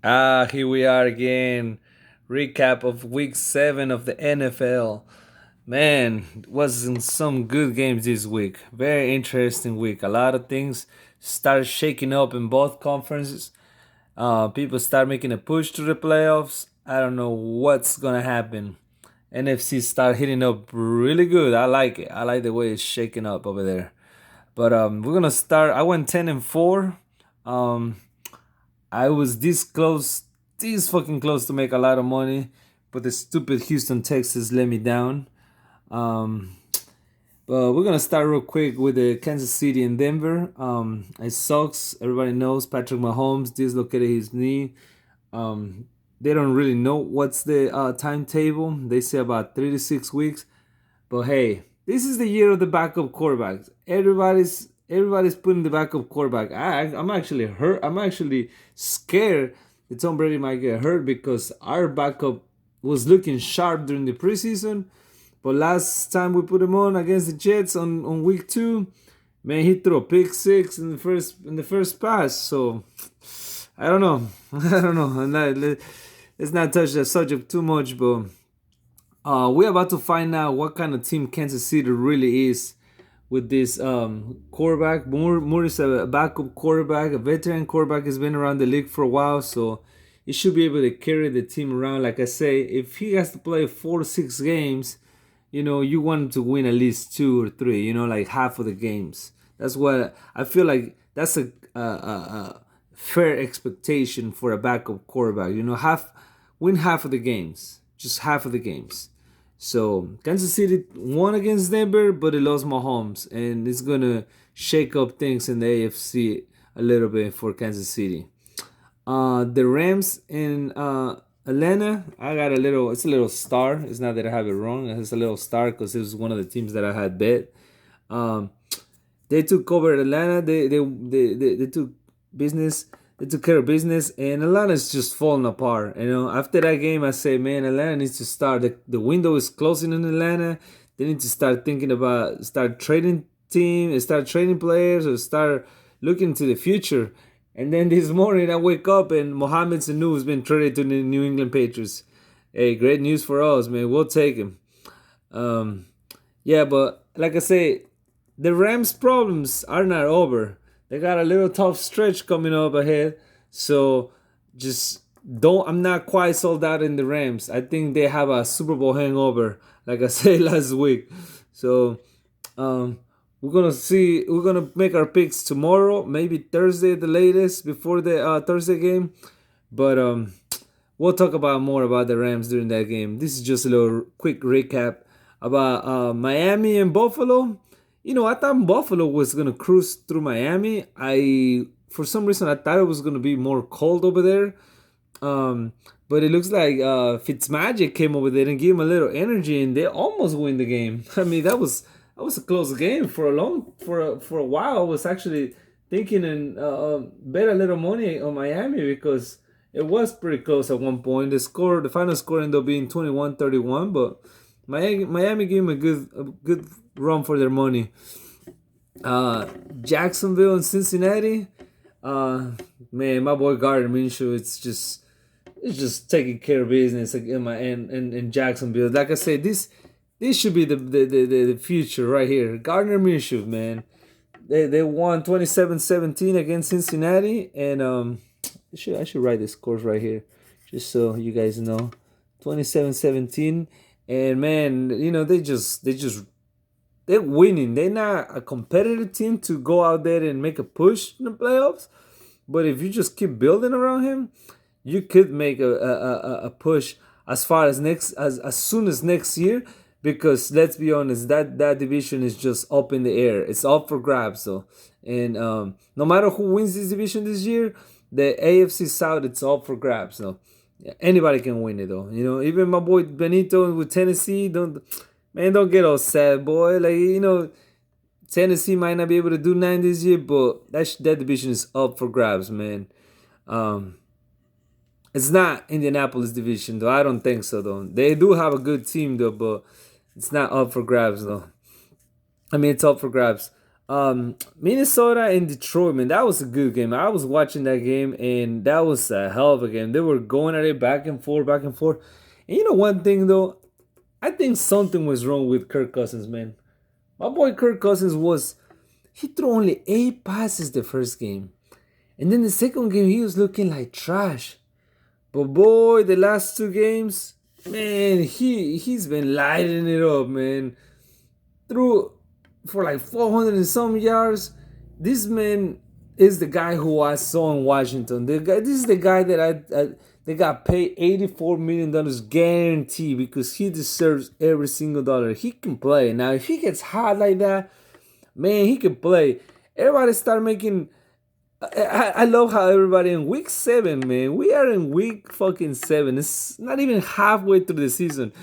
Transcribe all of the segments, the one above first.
Here we are again. Recap of week 7 of the NFL. Man, it was in some good games this week. Very interesting week. A lot of things started shaking up in both conferences. People start making a push to the playoffs. I don't know what's gonna happen. NFC start hitting up really good. I like it. I like the way it's shaking up over there. But we're gonna start. I went 10-4. Um, I was this fucking close to make a lot of money, but the stupid Houston Texas let me down. Um, but we're gonna start real quick with the Kansas City and Denver. It sucks. Everybody knows Patrick Mahomes dislocated his knee. They don't really know what's the timetable. They say about 3 to 6 weeks. But hey, this is the year of the backup quarterbacks. Everybody's putting the backup quarterback. I'm actually hurt. I'm actually scared that Tom Brady might get hurt because our backup was looking sharp during the preseason. But last time we put him on against the Jets on week 2, man, he threw a pick six in the first pass. So I don't know. I don't know. Let's not touch that subject too much, but we're about to find out what kind of team Kansas City really is with this quarterback. Moore is a backup quarterback, a veteran quarterback, has been around the league for a while, so he should be able to carry the team around. Like I say, if he has to play 4 to 6 games, you want him to win at least 2 or 3, like half of the games. That's what I feel like. That's a fair expectation for a backup quarterback. Win half of the games, just half of the games. So Kansas City won against Denver, but they lost Mahomes, and it's gonna shake up things in the AFC a little bit for Kansas City. The Rams in Atlanta, I got a little. It's a little star. It's not that I have it wrong. It's a little star because it was one of the teams that I had bet. Um, they took over Atlanta. They took business. They took care of business, and Atlanta's just falling apart. After that game, I say, man, Atlanta needs to start. The window is closing in Atlanta. They need to start thinking about start trading start trading players, or start looking to the future. And then this morning, I wake up and Mohamed Sanu has been traded to the New England Patriots. Hey, great news for us, man. We'll take him. Um, yeah, but like I say, the Rams' problems are not over. They got a little tough stretch coming up ahead. So just don't. I'm not quite sold out in the Rams. I think they have a Super Bowl hangover, like I said last week. So um, we're gonna see. We're gonna make our picks tomorrow, maybe Thursday at the latest, before the Thursday game. But we'll talk about more about the Rams during that game. This is just a little quick recap about Miami and Buffalo. I thought Buffalo was gonna cruise through Miami. For some reason, I thought it was gonna be more cold over there. Um, but it looks like Fitzmagic came over there and gave him a little energy, and they almost win the game. I mean, that was a close game for for a while. I was actually thinking and bet a little money on Miami because it was pretty close at one point. The final score ended up being 21-31, but Miami gave them a good run for their money. Uh, Jacksonville and Cincinnati. Uh, Man, my boy Gardner Minshew, it's just taking care of business in Jacksonville. Like I said, this should be the future right here. Gardner Minshew, man. They won 27-17 against Cincinnati, and I should write the scores right here just so you guys know. 27-17, and man, they're winning. They're not a competitive team to go out there and make a push in the playoffs, but if you just keep building around him, you could make a push as far as as soon as next year. Because let's be honest, that division is just up in the air. It's up for grabs, though. And no matter who wins this division this year, the AFC South, it's up for grabs. So anybody can win it, though. Even my boy Benito with Tennessee, don't get all sad, boy. Tennessee might not be able to do 9 this year, but that division is up for grabs, man. Um, it's not Indianapolis division, though. I don't think so, though. They do have a good team, though, but it's not up for grabs, though. I mean, it's up for grabs. Minnesota and Detroit, man, that was a good game. I was watching that game, and that was a hell of a game. They were going at it back and forth, back and forth. And you know one thing though, I think something was wrong with Kirk Cousins, man. My boy Kirk Cousins was he threw only 8 passes the first game, and then the second game he was looking like trash. But boy, the last 2 games, man, he's been lighting it up, man. Threw for like 400 and some yards. This man is the guy who I saw in Washington. This is the guy that they got paid $84 million guarantee because he deserves every single dollar. He can play. Now, if he gets hot like that, man, he can play. Everybody start making. I love how everybody in week 7, man. We are in week fucking 7. It's not even halfway through the season,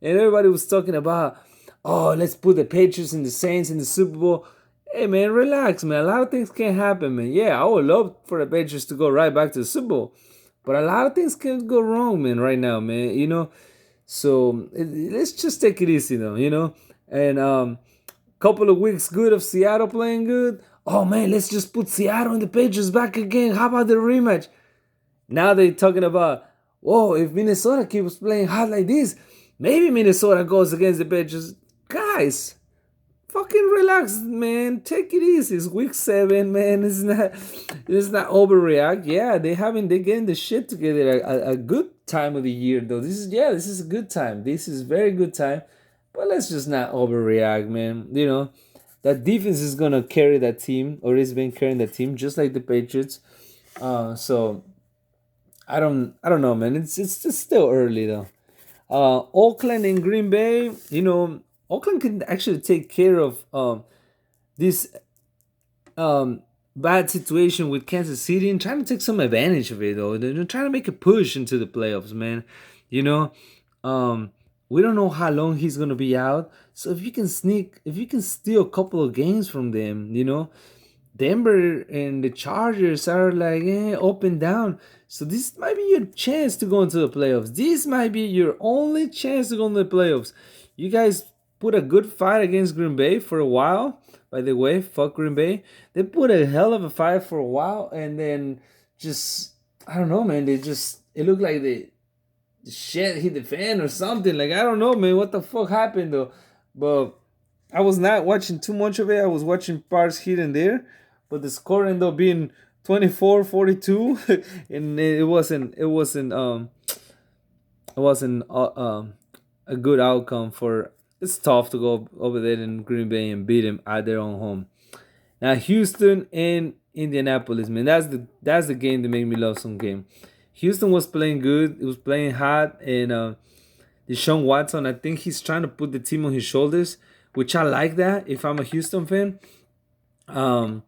and everybody was talking about, oh, let's put the Patriots and the Saints in the Super Bowl. Hey, man, relax, man. A lot of things can happen, man. Yeah, I would love for the Patriots to go right back to the Super Bowl, but a lot of things can go wrong, man. Right now, man. So let's just take it easy, though. And couple of weeks good of Seattle playing good. Oh man, let's just put Seattle and the Patriots back again. How about the rematch? Now they're talking about, whoa, if Minnesota keeps playing hard like this, maybe Minnesota goes against the Patriots. Guys, fucking relax, man. Take it easy. It's week 7, man. It's not overreact. Yeah, they're getting the shit together. A good time of the year though. This is a good time. This is very good time. But let's just not overreact, man. That defense is gonna carry that team, or it's been carrying that team, just like the Patriots. So I don't know, man. It's just still early though. Oakland and Green Bay, Oakland can actually take care of this bad situation with Kansas City and trying to take some advantage of it though. They're trying to make a push into the playoffs, man. You know, um, we don't know how long he's gonna be out. So if you can steal a couple of games from them, Denver and the Chargers are like up and down. So this might be your chance to go into the playoffs. This might be your only chance to go into the playoffs. You guys put a good fight against Green Bay for a while. By the way, fuck Green Bay. They put a hell of a fight for a while, and then just I don't know, man. It looked like the shit hit the fan or something. Like I don't know, man. What the fuck happened though? But I was not watching too much of it. I was watching parts here and there, but the score ended up being 24-42, and it wasn't a good outcome for. It's tough to go over there in Green Bay and beat them at their own home. Now Houston and Indianapolis, man, that's the game that made me love some game. Houston was playing good. It was playing hot, and Deshaun Watson, I think he's trying to put the team on his shoulders, which I like that. If I'm a Houston fan, um,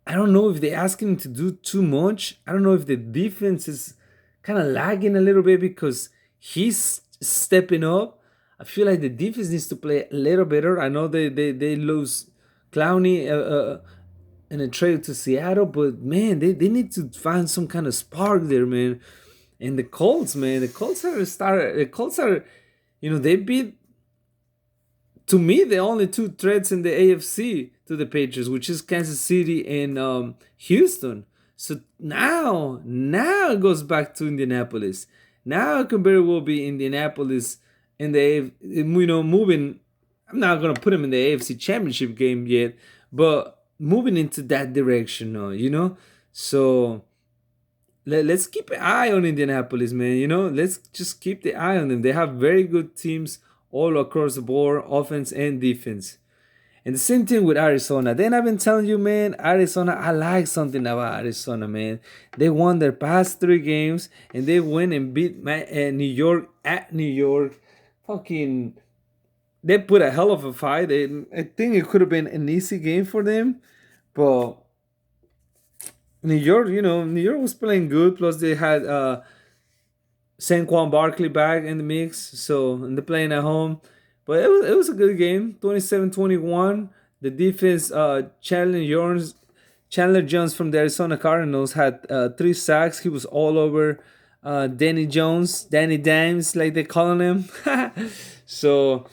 I don't know if they're asking him to do too much. I don't know if the defense is kind of lagging a little bit because he's stepping up. I feel like the defense needs to play a little better. I know they lose Clowney in a trade to Seattle, but man, they need to find some kind of spark there, man. And the Colts, man, the Colts are, they beat, to me, the only two threats in the AFC to the Patriots, which is Kansas City and Houston. So now it goes back to Indianapolis. Now it can very well be Indianapolis in moving. I'm not gonna put them in the AFC Championship game yet, but moving into that direction now. So let's keep an eye on Indianapolis, man. Let's just keep the eye on them. They have very good teams all across the board, offense and defense. And the same thing with Arizona. Then I've been telling you, man, Arizona, I like something about Arizona, man. They won their past 3 games, and they went and beat New York at New York. Fucking, they put a hell of a fight. I think it could have been an easy game for them, but New York was playing good. Plus, they had Saquon Barkley back in the mix, so and they're playing at home. But it was a good game, 27-21. The defense, Chandler Jones from the Arizona Cardinals had 3 sacks. He was all over Danny Jones, Danny Dimes, like they calling him. So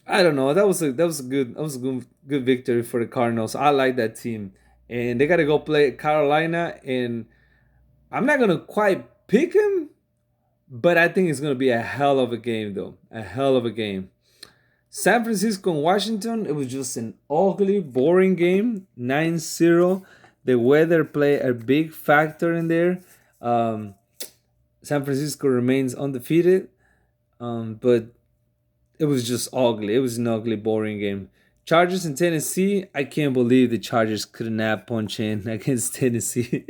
I don't know. That was a good victory for the Cardinals. I like that team, and they got to go play Carolina. And I'm not gonna quite pick him, but I think it's gonna be a hell of a game, though. A hell of a game. San Francisco and Washington. It was just an ugly, boring game. 9-0. The weather played a big factor in there. Um, San Francisco remains undefeated, but it was just ugly. It was an ugly, boring game. Chargers in Tennessee. I can't believe the Chargers could not punch in against Tennessee.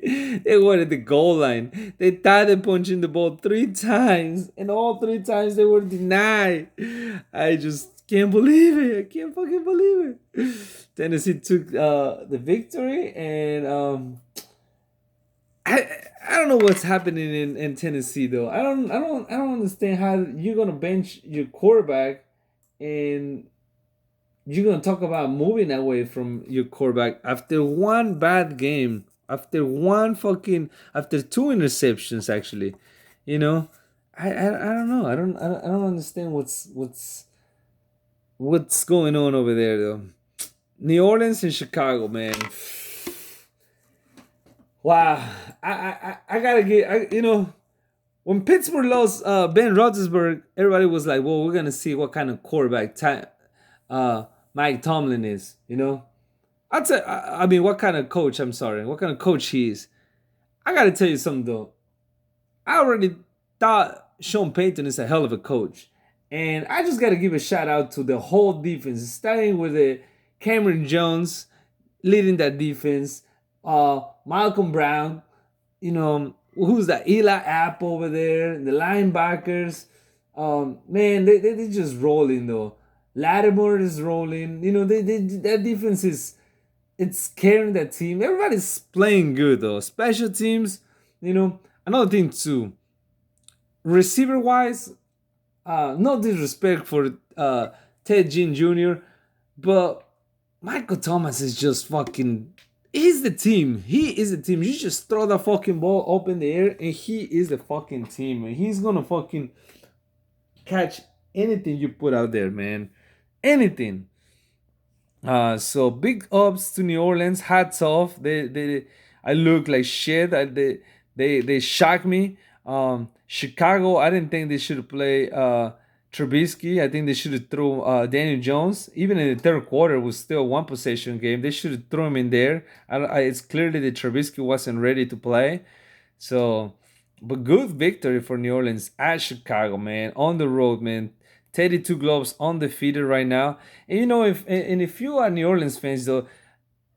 They were at the goal line. They tried to punch in the ball 3 times, and all 3 times they were denied. I just can't believe it. I can't fucking believe it. Tennessee took the victory, and I I don't know what's happening in Tennessee though. I don't understand how you're gonna bench your quarterback and you're gonna talk about moving away from your quarterback after one bad game, after two interceptions actually. You know, I don't know. I don't understand what's going on over there though. New Orleans and Chicago, man. Wow, I gotta get when Pittsburgh lost Ben Roethlisberger, everybody was like, "Well, we're gonna see what kind of quarterback Mike Tomlin is." I mean, what kind of coach? I'm sorry, what kind of coach he is. I gotta tell you something though. I already thought Sean Payton is a hell of a coach, and I just gotta give a shout out to the whole defense, starting with Cameron Jones leading that defense, Malcolm Brown, who's that? Eli Apple over there, the linebackers. Man, they just rolling though. Lattimore is rolling. That defense it's carrying that team. Everybody's playing good though. Special teams, another thing too. Receiver wise, no disrespect for Ted Ginn Jr., but Michael Thomas is just fucking. He's the team. He is the team. You just throw the fucking ball up in the air, and he is the fucking team. And he's gonna fucking catch anything you put out there, man. Anything. So big ups to New Orleans. Hats off. I look like shit. They shocked me. Chicago. I didn't think they should play Trubisky. I think they should have thrown Daniel Jones. Even in the third quarter, it was still a one possession game. They should have thrown him in there. It's clearly that Trubisky wasn't ready to play. So, but good victory for New Orleans at Chicago, man. On the road, man. Teddy Two Gloves undefeated right now. And if you are New Orleans fans though,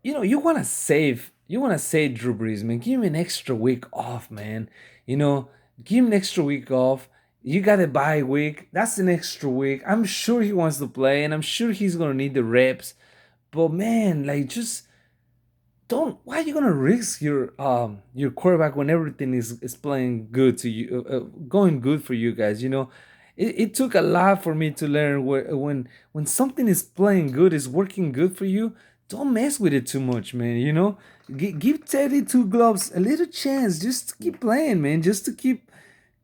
you wanna save Drew Brees, man. Give him an extra week off, man. You know, give him an extra week off. You got a bye week. That's an extra week. I'm sure he wants to play, and I'm sure he's gonna need the reps. But man, like just don't. Why are you gonna risk your quarterback when everything is playing good to you, going good for you guys? It took a lot for me to learn when something is playing good, is working good for you. Don't mess with it too much, man. Give Teddy Two Gloves a little chance, just to keep playing, man. Just to keep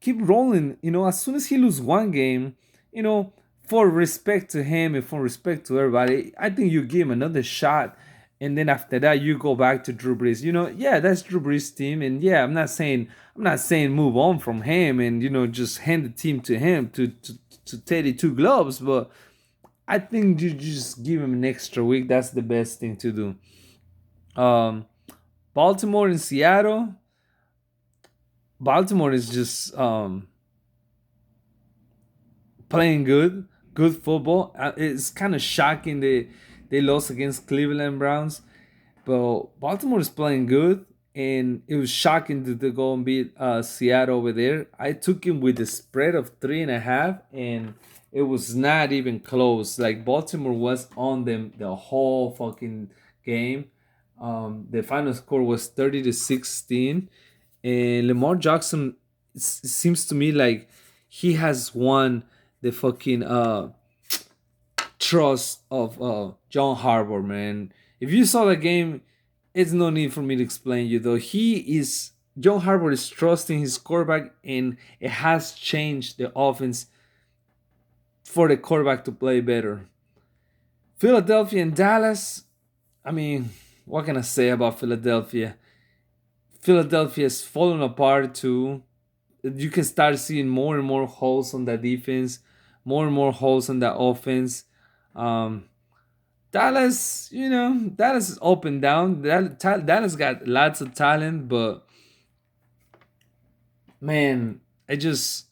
rolling. As soon as he lose one game, for respect to him and for respect to everybody, I think you give him another shot. And then after that, you go back to Drew Brees. Yeah, that's Drew Brees' team, and yeah, I'm not saying move on from him and just hand the team to him to Teddy Two Gloves, but I think you just give him an extra week. That's the best thing to do. Um, Baltimore and Seattle. Baltimore is just playing good football. It's kind of shocking they lost against Cleveland Browns, but Baltimore is playing good, and it was shocking to go and beat Seattle over there. I took him with the spread of 3.5, and it was not even close. Like Baltimore was on them the whole fucking game. The final score was 30-16, and Lamar Jackson it seems to me like he has won the fucking trust of John Harbaugh, man. If you saw the game, it's no need for me to explain you though. John Harbaugh is trusting his quarterback, and it has changed the offense for the quarterback to play better. Philadelphia and Dallas. I mean, what can I say about Philadelphia? Philadelphia is falling apart too. You can start seeing more and more holes on the defense, more and more holes on the offense. Um, Dallas, Dallas is up and down. Dallas got lots of talent, but man, I just